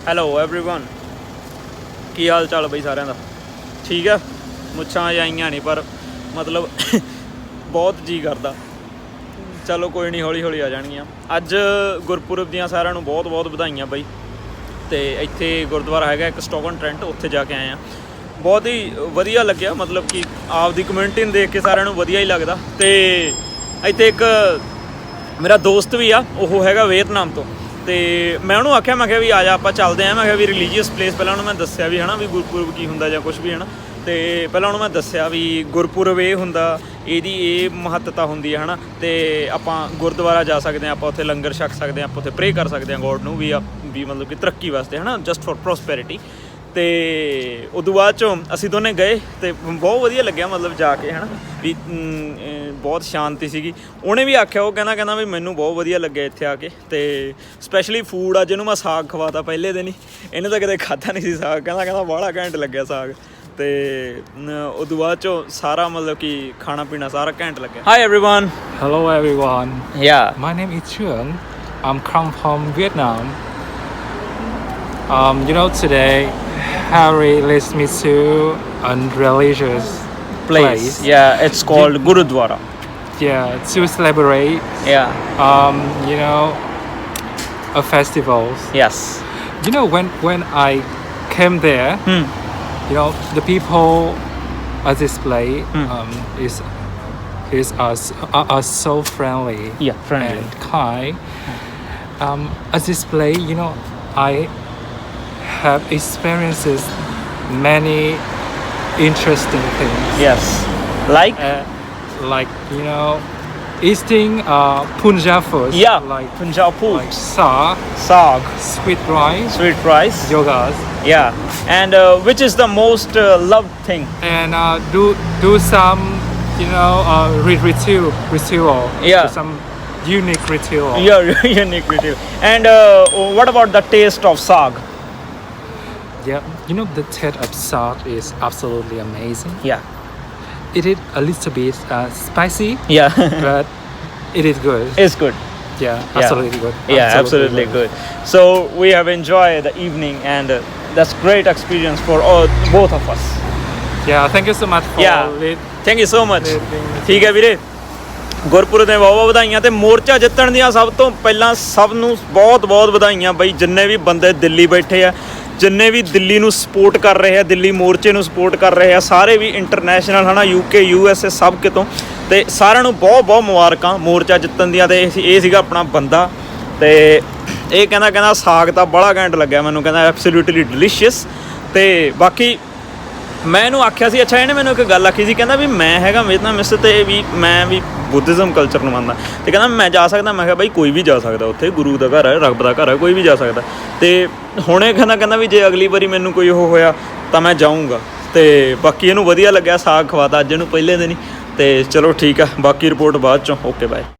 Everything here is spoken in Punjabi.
ਹੈਲੋ एवरीवन ਕੀ ਹਾਲ ਚਾਲ ਬਈ ਸਾਰਿਆਂ ਦਾ ਠੀਕ ਆ ਮੁੱਛਾਂ ਆਈਆਂ ਨਹੀਂ ਪਰ ਮਤਲਬ ਬਹੁਤ ਜੀ ਕਰਦਾ ਚਲੋ ਕੋਈ ਨਹੀਂ ਹੌਲੀ ਹੌਲੀ ਆ ਜਾਣਗੀਆਂ ਅੱਜ ਗੁਰਪੁਰਬ ਦੀਆਂ ਸਾਰਿਆਂ ਨੂੰ ਬਹੁਤ ਬਹੁਤ ਵਧਾਈਆਂ ਬਈ ਤੇ ਇੱਥੇ ਗੁਰਦੁਆਰਾ ਹੈਗਾ ਇੱਕ ਸਟੋਕਨ ਟ੍ਰੈਂਟ ਉੱਥੇ ਜਾ ਕੇ ਆਏ ਆ ਬਹੁਤ ਹੀ ਵਧੀਆ ਲੱਗਿਆ ਮਤਲਬ ਕਿ ਆਪਦੀ ਕਮਿਊਨਿਟੀ ਨੂੰ ਦੇਖ ਕੇ ਸਾਰਿਆਂ ਨੂੰ ਵਧੀਆ ਹੀ ਲੱਗਦਾ ਤੇ ਇੱਥੇ ਇੱਕ ਮੇਰਾ ਦੋਸਤ ਵੀ ਆ ਉਹ ਹੈਗਾ ਵੀਅਤਨਾਮ ਤੋਂ ਤੇ ਮੈਂ ਉਹਨੂੰ ਆਖਿਆ ਮੈਂ ਕਿਹਾ ਵੀ ਆ ਜਾ ਆਪਾਂ ਚੱਲਦੇ ਆਂ ਮੈਂ ਕਿਹਾ ਵੀ ਰਿਲੀਜੀਅਸ ਪਲੇਸ ਪਹਿਲਾਂ ਉਹਨੂੰ ਮੈਂ ਦੱਸਿਆ ਵੀ ਹੈ ਨਾ ਵੀ ਗੁਰਪੁਰਬ ਕੀ ਹੁੰਦਾ ਜਾਂ ਕੁਛ ਵੀ ਹੈ ਨਾ ਤੇ ਪਹਿਲਾਂ ਉਹਨੂੰ ਮੈਂ ਦੱਸਿਆ ਵੀ ਗੁਰਪੁਰਬ ਇਹ ਹੁੰਦਾ ਇਹਦੀ ਇਹ ਮਹੱਤਤਾ ਹੁੰਦੀ ਹੈ ਹੈ ਨਾ ਤੇ ਆਪਾਂ ਗੁਰਦੁਆਰਾ ਜਾ ਸਕਦੇ ਹਾਂ ਆਪਾਂ ਉੱਥੇ ਲੰਗਰ ਛਕ ਸਕਦੇ ਹਾਂ ਆਪਾਂ ਉੱਥੇ ਪ੍ਰੇ ਕਰ ਸਕਦੇ ਹਾਂ ਗੋਡ ਨੂੰ ਵੀ ਮਤਲਬ ਕਿ ਤਰੱਕੀ ਵਾਸਤੇ ਹੈ ਨਾ ਜਸਟ ਫॉर ਪ੍ਰੋਸਪੈਰਿਟੀ ਤੇ ਉਦੋਂ ਬਾਅਦ 'ਚੋਂ ਅਸੀਂ ਦੋਨੇ ਗਏ ਤੇ ਬਹੁਤ ਵਧੀਆ ਲੱਗਿਆ ਮਤਲਬ ਜਾ ਕੇ ਹੈ ਨਾ ਵੀ ਬਹੁਤ ਸ਼ਾਂਤੀ ਸੀਗੀ ਉਹਨੇ ਵੀ ਆਖਿਆ ਉਹ ਕਹਿੰਦਾ ਵੀ ਮੈਨੂੰ ਬਹੁਤ ਵਧੀਆ ਲੱਗਿਆ ਇੱਥੇ ਆ ਕੇ ਤੇ ਸਪੈਸ਼ਲੀ ਫੂਡ ਅੱਜ ਇਹਨੂੰ ਮੈਂ ਸਾਗ ਖਵਾਤਾ ਪਹਿਲੇ ਦਿਨ ਹੀ ਇਹਨੇ ਤਾਂ ਕਦੇ ਖਾਧਾ ਨਹੀਂ ਸੀ ਸਾਗ ਕਹਿੰਦਾ ਬਾਹਲਾ ਘੈਂਟ ਲੱਗਿਆ ਸਾਗ ਤੇ ਉਦੋਂ ਬਾਅਦ 'ਚੋਂ ਸਾਰਾ ਮਤਲਬ ਕਿ ਖਾਣਾ ਪੀਣਾ ਸਾਰਾ ਘੈਂਟ ਲੱਗਿਆ Hi everyone Hello everyone Yeah My name is Chuan I'm come from Vietnam today Harry leads me to a religious place. Yeah, it's called Gurudwara. Yeah, to celebrate. Yeah. A festivals. Yes. When I came there, the people at this place are so friendly. Yeah, friendly and kind. At this place, I have experiences many interesting things. Yes. Like eating Punjab food. Yeah. Like Punjab food. Like saag, sweet rice, yogurt. Yeah. And which is the most loved thing? And do some ritual. Yeah. Some unique ritual. Yeah, unique ritual. And what about the taste of saag? Yeah, the taste of saag is absolutely amazing. Yeah. It is a little bit spicy. Yeah. But it is good. It's good. Yeah, absolutely good. Yeah, absolutely good. So we have enjoyed the evening and that's great experience for both of us. Yeah, thank you so much for Thank you so much. ਠੀਕ ਹੈ ਵੀਰੇ ਗੁਰਪੁਰਬ ਦੇ ਬਹੁਤ ਵਧਾਈਆਂ ਤੇ ਮੋਰਚਾ ਜਿੱਤਣ ਦੀਆਂ ਸਭ ਤੋਂ ਪਹਿਲਾਂ ਸਭ ਨੂੰ ਬਹੁਤ ਬਹੁਤ ਵਧਾਈਆਂ ਬਈ ਜਿੰਨੇ ਵੀ ਬੰਦੇ ਦਿੱਲੀ ਬੈਠੇ ਆ ਜਿੰਨੇ ਵੀ ਦਿੱਲੀ ਨੂੰ ਸਪੋਰਟ ਕਰ ਰਹੇ ਆ ਦਿੱਲੀ ਮੋਰਚੇ ਨੂੰ ਸਪੋਰਟ ਕਰ ਰਹੇ ਆ ਸਾਰੇ ਵੀ ਇੰਟਰਨੈਸ਼ਨਲ ਹੈ ਨਾ UK USA ਸਭ ਕਿਤੋਂ ਤੇ ਸਾਰਿਆਂ ਨੂੰ ਬਹੁਤ ਬਹੁਤ ਮੁਬਾਰਕਾਂ ਮੋਰਚਾ ਜਿੱਤਣ ਦੀਆਂ ਤੇ ਇਹ ਸੀਗਾ ਆਪਣਾ ਬੰਦਾ ਤੇ ਇਹ ਕਹਿੰਦਾ ਸਾਗ ਤਾਂ ਬੜਾ ਘੈਂਟ ਲੱਗਿਆ ਮੈਨੂੰ ਕਹਿੰਦਾ ਐਬਸੋਲੂਟਲੀ ਡਿਲੀਸ਼ੀਅਸ ਤੇ ਬਾਕੀ ਮੈਂ ਇਹਨੂੰ ਆਖਿਆ ਸੀ ਅੱਛਾ ਇਹਨੇ ਮੈਨੂੰ ਇੱਕ ਗੱਲ ਆਖੀ ਸੀ ਕਹਿੰਦਾ ਵੀ ਮੈਂ ਹੈਗਾ ਵਿetnamese ਤੇ ਵੀ ਮੈਂ ਵੀ ਬੁੱਧਿਜ਼ਮ ਕਲਚਰ ਨੂੰ ਮੰਨਦਾ ਤੇ ਕਹਿੰਦਾ ਮੈਂ ਜਾ ਸਕਦਾ ਮੈਂ ਕਿਹਾ ਬਾਈ ਕੋਈ ਵੀ ਜਾ ਸਕਦਾ ਉੱਥੇ ਗੁਰੂ ਦਾ ਘਰ ਹੈ ਰੱਬ ਦਾ ਘਰ ਹੈ ਕੋਈ ਵੀ ਜਾ ਸਕਦਾ ਤੇ ਹੁਣੇ ਕਹਿੰਦਾ ਵੀ ਜੇ ਅਗਲੀ ਵਾਰੀ ਮੈਨੂੰ ਕੋਈ ਉਹ ਹੋਇਆ ਤਾਂ ਮੈਂ ਜਾਊਂਗਾ ਤੇ ਬਾਕੀ ਇਹਨੂੰ ਵਧੀਆ ਲੱਗਿਆ ਸਾਗ ਖਵਾਤਾ ਅੱਜ ਇਹਨੂੰ ਪਹਿਲੇ ਦਿਨ ਹੀ ਤੇ ਚਲੋ ਠੀਕ ਆ ਬਾਕੀ ਰਿਪੋਰਟ ਬਾਅਦ ਚੋਂ ਓਕੇ ਬਾਏ